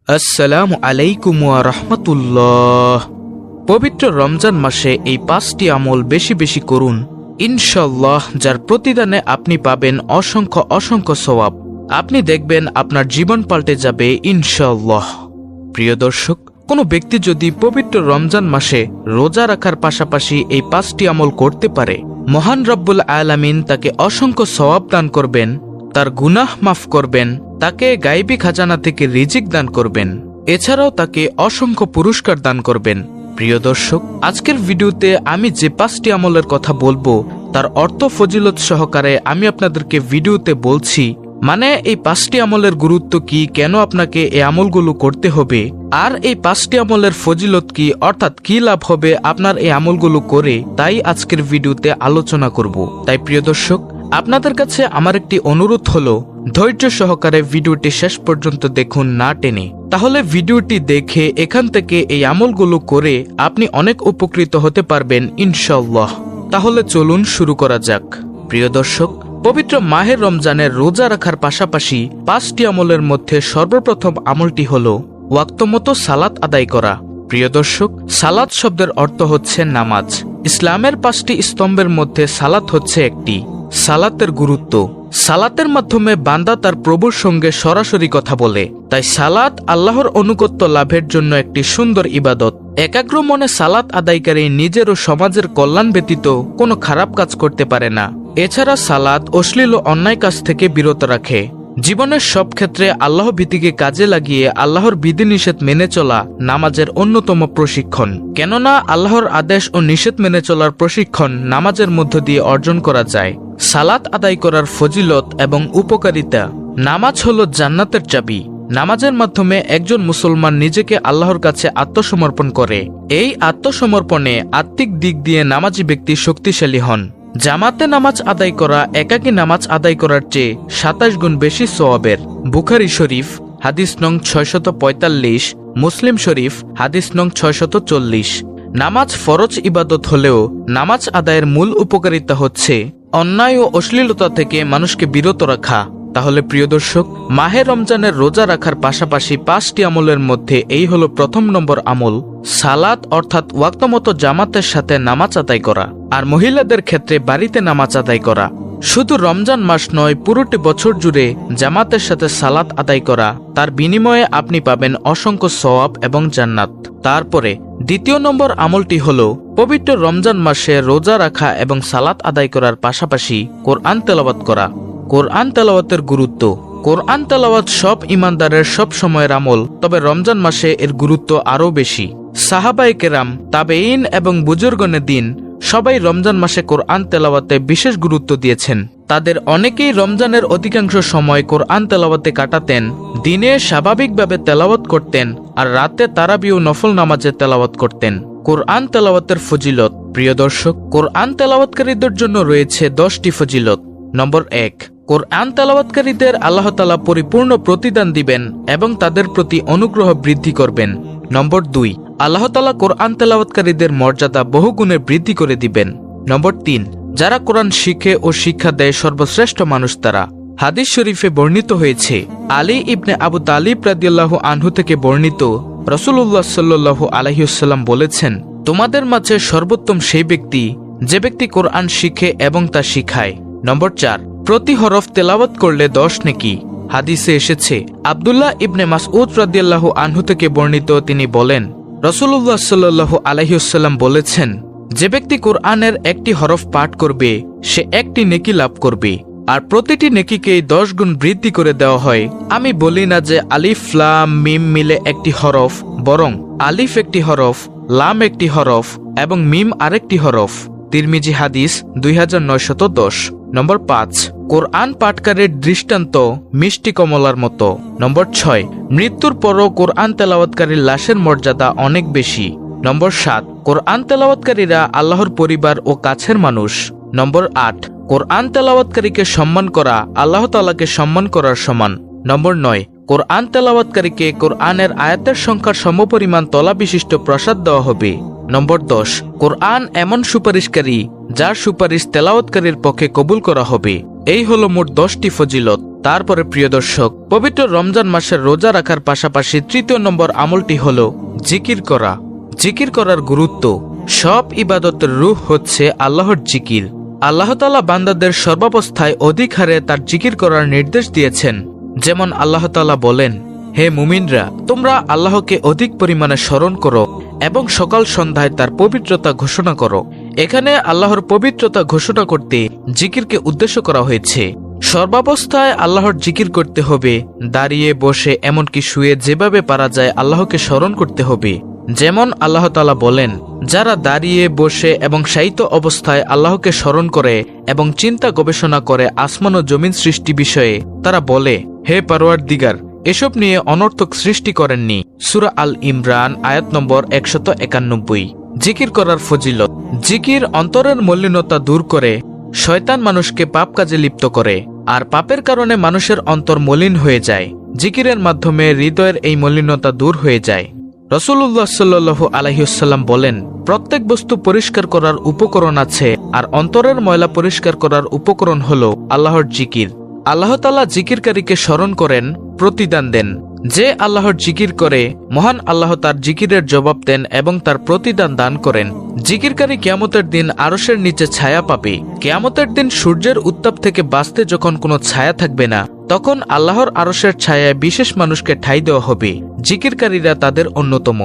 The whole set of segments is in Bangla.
আসসালামু আলাইকুম ওয়া রাহমাতুল্লাহ। পবিত্র রমজান মাসে এই 5টি আমল বেশি বেশি করুন, ইনশাআল্লাহ, যার প্রতিদানে আপনি পাবেন অসংখ্য অসংখ্য সওয়াব। আপনি দেখবেন আপনার জীবন পাল্টে যাবে ইনশাআল্লাহ। প্রিয় দর্শক, কোনো ব্যক্তি যদি পবিত্র রমজান মাসে রোজা রাখার পাশাপাশি এই 5টি আমল করতে পারে, মহান রব্বুল আলামিন তাকে অসংখ্য সওয়াব দান করবেন, তার গুনাহ মাফ করবেন, তাকে গায়বী খাজানা থেকে রিজিক দান করবেন, এছাড়াও তাকে অসংখ্য পুরস্কার দান করবেন। প্রিয় দর্শক, আজকের ভিডিওতে আমি যে 5টি আমলের কথা বলবো তার অর্থ ফজিলত সহকারে আমি আপনাদেরকে ভিডিওতে বলছি। মানে এই 5টি আমলের গুরুত্ব কি, কেন আপনাকে এই আমলগুলো করতে হবে, আর এই 5টি আমলের ফজিলত কি, অর্থাৎ কি লাভ হবে আপনার এই আমলগুলো করে, তাই আজকের ভিডিওতে আলোচনা করব। তাই প্রিয় দর্শক, আপনাদের কাছে আমার একটি অনুরোধ হলো, ধৈর্য সহকারে ভিডিওটি শেষ পর্যন্ত দেখুন, না টেনে। তাহলে ভিডিওটি দেখে এখান থেকে এই আমলগুলো করে আপনি অনেক উপকৃত হতে পারবেন ইনশাআল্লাহ। তাহলে চলুন শুরু করা যাক। প্রিয় দর্শক, পবিত্র মাহের রমজানের রোজা রাখার পাশাপাশি 5টি আমলের মধ্যে সর্বপ্রথম আমলটি হল ওয়াক্তমতো সালাত আদায় করা। প্রিয় দর্শক, সালাত শব্দের অর্থ হচ্ছে নামাজ। ইসলামের 5টি স্তম্ভের মধ্যে সালাত হচ্ছে একটি। সালাতের গুরুত্ব: সালাতের মাধ্যমে বান্দা তার প্রভুর সঙ্গে সরাসরি কথা বলে, তাই সালাত আল্লাহর অনুগত্য লাভের জন্য একটি সুন্দর ইবাদত। একাগ্র মনে সালাত আদায়কারী নিজের ও সমাজের কল্যাণ ব্যতীত কোনো খারাপ কাজ করতে পারে না। এছাড়া সালাত অশ্লীল ও অন্যায় কাজ থেকে বিরত রাখে। জীবনের সব ক্ষেত্রে আল্লাহ ভীতিকে কাজে লাগিয়ে আল্লাহর বিধিনিষেধ মেনে চলা নামাজের অন্যতম প্রশিক্ষণ। কেননা আল্লাহর আদেশ ও নিষেধ মেনে চলার প্রশিক্ষণ নামাজের মধ্য দিয়ে অর্জন করা যায়। সালাত আদায় করার ফজিলত এবং উপকারিতা: নামাজ হলো জান্নাতের চাবি। নামাজের মাধ্যমে একজন মুসলমান নিজেকে আল্লাহর কাছে আত্মসমর্পণ করে। এই আত্মসমর্পণে আত্মিক দিক দিয়ে নামাজি ব্যক্তি শক্তিশালী হন। জামাতে নামাজ আদায় করা একাকী নামাজ আদায় করার চেয়ে 27 গুণ বেশি সওয়াবের। বুখারী শরীফ হাদিস নং 645, মুসলিম শরীফ হাদিস নং 640। নামাজ ফরজ ইবাদত হলেও নামাজ আদায়ের মূল উপকারিতা হচ্ছে অন্যায় ও অশ্লীলতা থেকে মানুষকে বিরত রাখা। তাহলে প্রিয় দর্শক, মাহে রমজানের রোজা রাখার পাশাপাশি 5টি আমলের মধ্যে এই হলো প্রথম নম্বর আমল, সালাত, অর্থাৎ ওয়াক্তমতো জামাতের সাথে নামাজ আদায় করা। আর মহিলাদের ক্ষেত্রে বাড়িতে নামাজ আদায় করা। শুধু রমজান মাস নয়, পুরোটি বছর জুড়ে জামাতের সাথে সালাত আদায় করা, তার বিনিময়ে আপনি পাবেন অসংখ্য সওয়াব এবং জান্নাত। তারপরে দ্বিতীয় নম্বর আমলটি হলো পবিত্র রমজান মাসে রোজা রাখা এবং সালাত আদায় করার পাশাপাশি কোরআন তেলাওয়াত করা। কোরআন তেলাওয়াতের গুরুত্ব: কোরআন তেলাওয়াত সব ইমানদারের সব সময়ের আমল, তবে রমজান মাসে এর গুরুত্ব আরও বেশি। সাহাবায়ে কেরাম, তাবেঈন এবং বুজুর্গনে দিন সবাই রমজান মাসে কোরআন তেলাওয়াতে বিশেষ গুরুত্ব দিয়েছেন। তাদের অনেকেই রমজানের অধিকাংশ সময় কোরআন তেলাওয়াতে কাটাতেন। দিনে স্বাভাবিকভাবে তেলাওয়াত করতেন আর রাতে তারাবি ও নফল নামাজে তেলাওয়াত করতেন। কোরআন তেলাওয়াতের ফজিলত: প্রিয় দর্শক, কোরআন তেলাওয়াতকারীদের জন্য রয়েছে 10টি ফজিলত। নম্বর 1, কোরআন তেলাওয়াতকারীদের আল্লাহ তাআলা পরিপূর্ণ প্রতিদান দিবেন এবং তাদের প্রতি অনুগ্রহ বৃদ্ধি করবেন। নম্বর 2, আল্লাহ তাআলা কোরআন তেলাওয়াতকারীদের মর্যাদা বহুগুণে বৃদ্ধি করে দিবেন। নম্বর 3, যারা কোরআন শিখে ও শিক্ষা দেয় সর্বশ্রেষ্ঠ মানুষ তারা। হাদিস শরীফে বর্ণিত হয়েছে, আলী ইবনে আবু তালিব রাদিয়াল্লাহু আনহু থেকে বর্ণিত, রাসূলুল্লাহ সাল্লাল্লাহু আলাইহি ওয়াসাল্লাম বলেছেন, তোমাদের মাঝে সর্বোত্তম সেই ব্যক্তি যে ব্যক্তি কোরআন শিখে এবং তা শিখায়। নম্বর 4, প্রতি হরফ তেলাওয়াত করলে 10 নেকি। হাদিসে এসেছে, আব্দুল্লাহ ইবনে মাসউদ রাদিয়াল্লাহু আনহু থেকে বর্ণিত, তিনি বলেন, রাসূলুল্লাহ সাল্লাল্লাহু আলাইহি ওয়াসাল্লাম বলেছেন, যে ব্যক্তি কোরআনের একটি হরফ পাঠ করবে সে একটি নেকি লাভ করবে, আর প্রতিটি নেকিকেই 10 গুণ বৃদ্ধি করে দেওয়া হয়। আমি বলি না যে আলিফ লাম মিম মিলে একটি হরফ, বরং আলিফ একটি হরফ, লাম একটি হরফ এবং মিম আরেকটি হরফ। তিরমিজি হাদিস 2910। নম্বর 5, কোরআন পাঠকারীর দৃষ্টান্ত মিষ্টি কমলার মতো। নম্বর 6, মৃত্যুর পরও কোরআন তেলাওয়াতকারীর লাশের মর্যাদা অনেক বেশি। নম্বর 7, কোরআন তেলাওয়াতকারীরা আল্লাহর পরিবার ও কাছের মানুষ। নম্বর 8, কোরআন তেলাওয়াতকারীকে সম্মান করা আল্লাহ তাআলাকে সম্মান করার সমান। নম্বর 9, কোরআন তেলাওয়াতকারীকে কোরআনের আয়াতের সংখ্যার সমপরিমাণ তলা বিশিষ্ট প্রসাদ দেওয়া হবে। নম্বর 10, কোরআন এমন সুপারিশকারী যার সুপারিশ তেলাওয়াতকারীর পক্ষে কবুল করা হবে। এই হলো মোট 10টি ফজিলত। তারপরে প্রিয় দর্শক, পবিত্র রমজান মাসের রোজা রাখার পাশাপাশি তৃতীয় নম্বর আমলটি হলো জিকির করা। জিকির করার গুরুত্ব। সব ইবাদতের রূহ হচ্ছে আল্লাহর জিকির। আল্লাহ তাআলা বান্দাদের সর্বাবস্থায় অধিক হারে তার জিকির করার নির্দেশ দিয়েছেন। যেমন আল্লাহ তাআলা বলেন, হে মুমিনরা, তোমরা আল্লাহকে অধিক পরিমাণে স্মরণ করো এবং সকাল সন্ধ্যায় তার পবিত্রতা ঘোষণা করো। এখানে আল্লাহর পবিত্রতা ঘোষণা করতে জিকিরকে উদ্দেশ্য করা হয়েছে। সর্বাবস্থায় আল্লাহর জিকির করতে হবে। দাঁড়িয়ে বসে এমনকি শুয়ে যেভাবে পারা যায় আল্লাহকে স্মরণ করতে হবে। যেমন আল্লাহ তাআলা বলেন, যারা দাঁড়িয়ে বসে এবং শায়িত অবস্থায় আল্লাহকে স্মরণ করে এবং চিন্তা গবেষণা করে আসমান ও জমিন সৃষ্টি বিষয়ে, তারা বলে, হে পারওয়ারদিগার, এসব নিয়ে অনর্থক সৃষ্টি করেননি। সূরা আল ইমরান আয়াত নম্বর 191। জিকির করার ফজিলত। জিকির অন্তরের মলিনতা দূর করে। শয়তান মানুষকে পাপ কাজে লিপ্ত করে, আর পাপের কারণে মানুষের অন্তর মলিন হয়ে যায়। জিকিরের মাধ্যমে হৃদয়ের এই মলিনতা দূর হয়ে যায়। রাসূলুল্লাহ সাল্লাল্লাহু আলাইহি ওয়াসাল্লাম বলেন, প্রত্যেক বস্তু পরিষ্কার করার উপকরণ আছে, আর অন্তরের ময়লা পরিষ্কার করার উপকরণ হলো আল্লাহর জিকির। আল্লাহ তাআলা জিকিরকারীকে স্মরণ করেন, প্রতিদান দেন। যে আল্লাহর জিকির করে, মহান আল্লাহ তার জিকিরের জবাব দেন এবং তার প্রতিদান দান করেন। জিকিরকারী কিয়ামতের দিন আরশের নিচে ছায়া পাবে। কিয়ামতের দিন সূর্যের উত্তাপ থেকে বাঁচতে যখন কোনো ছায়া থাকবে না, তখন আল্লাহর আরশের ছায়ায় বিশেষ মানুষকে ঠাঁই দেওয়া হবে। জিকিরকারীরা তাদের অন্যতম।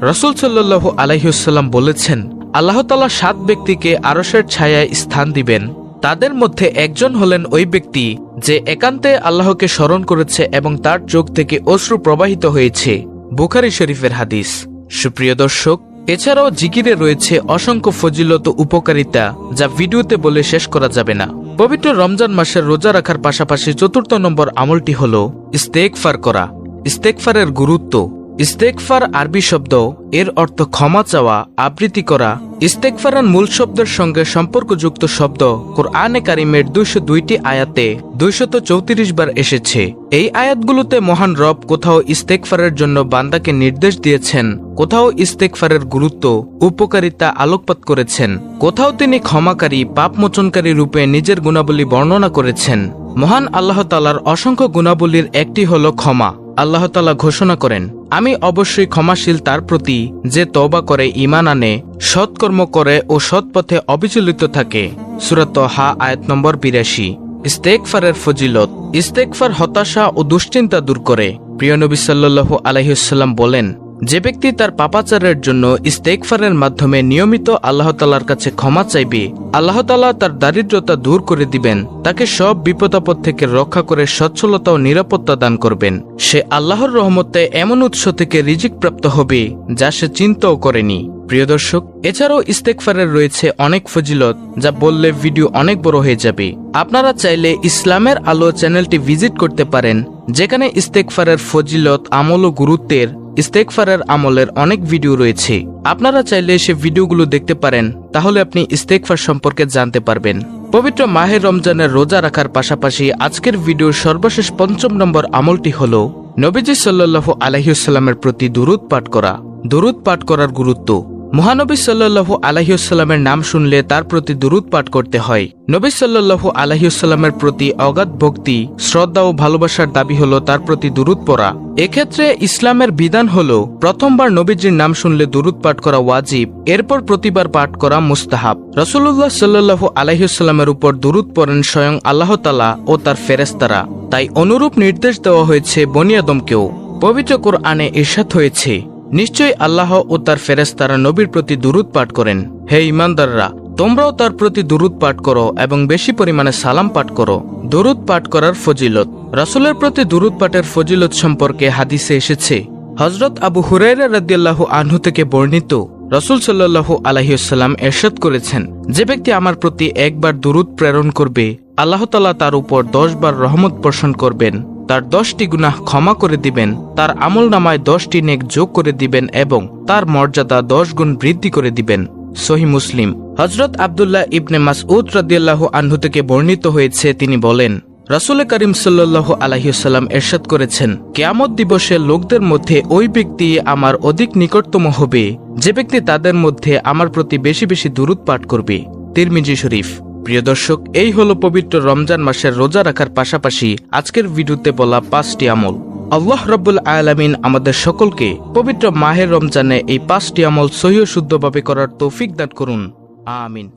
রাসূল সাল্লাল্লাহু আলাইহি ওয়াসাল্লাম বলেছেন, আল্লাহ তাআলা 7 ব্যক্তিকে আরশের ছায়ায় স্থান দিবেন। তাদের মধ্যে একজন হলেন ওই ব্যক্তি যে একান্তে আল্লাহকে স্মরণ করেছে এবং তার চোখ থেকে অশ্রু প্রবাহিত হয়েছে। বুখারী শরীফের হাদিস। সুপ্রিয় দর্শক, এছাড়াও জিকিরে রয়েছে অসংখ্য ফজিলত ও উপকারিতা, যা ভিডিওতে বলে শেষ করা যাবে না। পবিত্র রমজান মাসের রোজা রাখার পাশাপাশি 4র্থ নম্বর আমলটি হল ইস্তেগফার করা। ইস্তেগফারের গুরুত্ব। ইস্তেগফার আরবি শব্দ, এর অর্থ ক্ষমা চাওয়া, আবৃত্তি করা। ইস্তেগফারের মূল শব্দের সঙ্গে সম্পর্কযুক্ত শব্দ কোরআনে কারিমের 202টি আয়াতে 234 বার এসেছে। এই আয়াতগুলোতে মহান রব কোথাও ইস্তেগফারের জন্য বান্দাকে নির্দেশ দিয়েছেন, কোথাও ইস্তেগফারের গুরুত্ব, উপকারিতা আলোকপাত করেছেন, কোথাও তিনি ক্ষমাকারী, পাপমোচনকারী রূপে নিজের গুণাবলী বর্ণনা করেছেন। মহান আল্লাহ তাআলার অসংখ্য গুণাবলীর একটি হল ক্ষমা। আল্লাহ তাআলা ঘোষণা করেন, আমি অবশ্যই ক্ষমাশীল তার প্রতি যে তওবা করে, ঈমান আনে, সৎকর্ম করে ও সৎপথে অবিচলিত থাকে। সূরা তাহা আয়াত নম্বর 82। ইস্তেগফারের ফজিলত। ইস্তেগফার হতাশা ও দুশ্চিন্তা দূর করে। প্রিয় নবী সাল্লাল্লাহু আলাইহি ওয়াসাল্লাম বলেন, যে ব্যক্তি তার পাপাচারের জন্য ইস্তেগফারের মাধ্যমে নিয়মিত আল্লাহ তাআলার কাছে ক্ষমা চাইবে, আল্লাহ তাআলা তার দারিদ্রতা দূর করে দিবেন, তাকে সব বিপদাপদ থেকে রক্ষা করে সচ্ছলতা ও নিরাপত্তা দান করবেন। সে আল্লাহর রহমতে এমন উৎস থেকে রিজিক প্রাপ্ত হবে যা সে চিন্তাও করেনি। প্রিয় দর্শক, এছাড়াও ইস্তেগফারের রয়েছে অনেক ফজিলত, যা বললে ভিডিও অনেক বড় হয়ে যাবে। আপনারা চাইলে ইসলামের আলো চ্যানেলটি ভিজিট করতে পারেন, যেখানে ইস্তেগফারের ফজিলত, আমল ও গুরুত্বের, ইস্তেগফারের আমলের অনেক ভিডিও রয়েছে। আপনারা চাইলে সে ভিডিওগুলো দেখতে পারেন, তাহলে আপনি ইস্তেগফার সম্পর্কে জানতে পারবেন। পবিত্র মাহে রমজানের রোজা রাখার পাশাপাশি আজকের ভিডিওর সর্বশেষ 5ম নম্বর আমলটি হল নবীজি সাল্লাল্লাহু আলাইহি ওয়াসাল্লামের প্রতি দুরূদ পাঠ করা। দুরূদ পাঠ করার গুরুত্ব। মহানবী সাল্লাল্লাহু আলাইহি ওয়াসাল্লামের নাম শুনলে তার প্রতি দুরূদ পাঠ করতে হয়। নবী সাল্লাল্লাহু আলাইহি ওয়াসাল্লামের প্রতি অগাধ ভক্তি, শ্রদ্ধা ও ভালোবাসার দাবি হলো তার প্রতি দুরূদ পড়া। এক্ষেত্রে ইসলামের বিধান হলো প্রথমবার নবীজির নাম শুনলে দুরূদ পাঠ করা ওয়াজিব, এরপর প্রতিবার পাঠ করা মুস্তাহাব। রাসূলুল্লাহ সাল্লাল্লাহু আলাইহি ওয়াসাল্লামের উপর দুরূদ পড়েন স্বয়ং আল্লাহ তাআলা ও তার ফেরেশতারা, তাই অনুরূপ নির্দেশ দেওয়া হয়েছে বনি আদমকেও। পবিত্র কোরআনে ইরশাদ হয়েছে, নিশ্চয়ই আল্লাহ ও তার ফেরেশতারা নবীর প্রতি দুরূদ পাঠ করেন। হে ঈমানদাররা, তোমরাও তার প্রতি দুরূদ পাঠ করো এবং বেশি পরিমাণে সালাম পাঠ করো। দুরূদ পাঠ করার ফজিলত। রাসূলের প্রতি দুরূদ পাঠের ফজিলত সম্পর্কে হাদিসে এসেছে। হযরত আবু হুরায়রা রাদিয়াল্লাহু আনহু থেকে বর্ণিত, রাসূল সাল্লাল্লাহু আলাইহি ওয়াসাল্লাম ইরশাদ করেছেন, যে ব্যক্তি আমার প্রতি একবার দুরূদ প্রেরণ করবে, আল্লাহ তাআলা তার উপর 10 বার রহমত বর্ষণ করবেন, তার 10টি গুনাহ ক্ষমা করে দিবেন, তার আমলনামায় 10টি নেক যোগ করে দিবেন এবং তার মর্যাদা 10 গুণ বৃদ্ধি করে দিবেন। সহিহ মুসলিম। হযরত আব্দুল্লাহ ইবনে মাসউদ রাদিয়াল্লাহু আনহু থেকে বর্ণিত হয়েছে, তিনি বলেন, রাসূল করিম সাল্লাল্লাহু আলাইহি ওয়াসাল্লাম ইরশাদ করেছেন, কিয়ামত দিবসে লোকদের মধ্যে ওই ব্যক্তি আমার অধিক নিকটতম হবে যে ব্যক্তি তাদের মধ্যে আমার প্রতি বেশি বেশি দুরূদ পাঠ করবে। তিরমিজি শরীফ। প্রিয় দর্শক, এই হলো পবিত্র রমজান মাসের রোজা রাখার পাশাপাশি আজকের ভিডিওতে বলা 5টি আমল। আল্লাহ রাব্বুল আলামিন আমাদের সকলকে পবিত্র মাহের রমজানে এই 5টি আমল সহিহ শুদ্ধভাবে করার তৌফিক দান করুন। আমিন।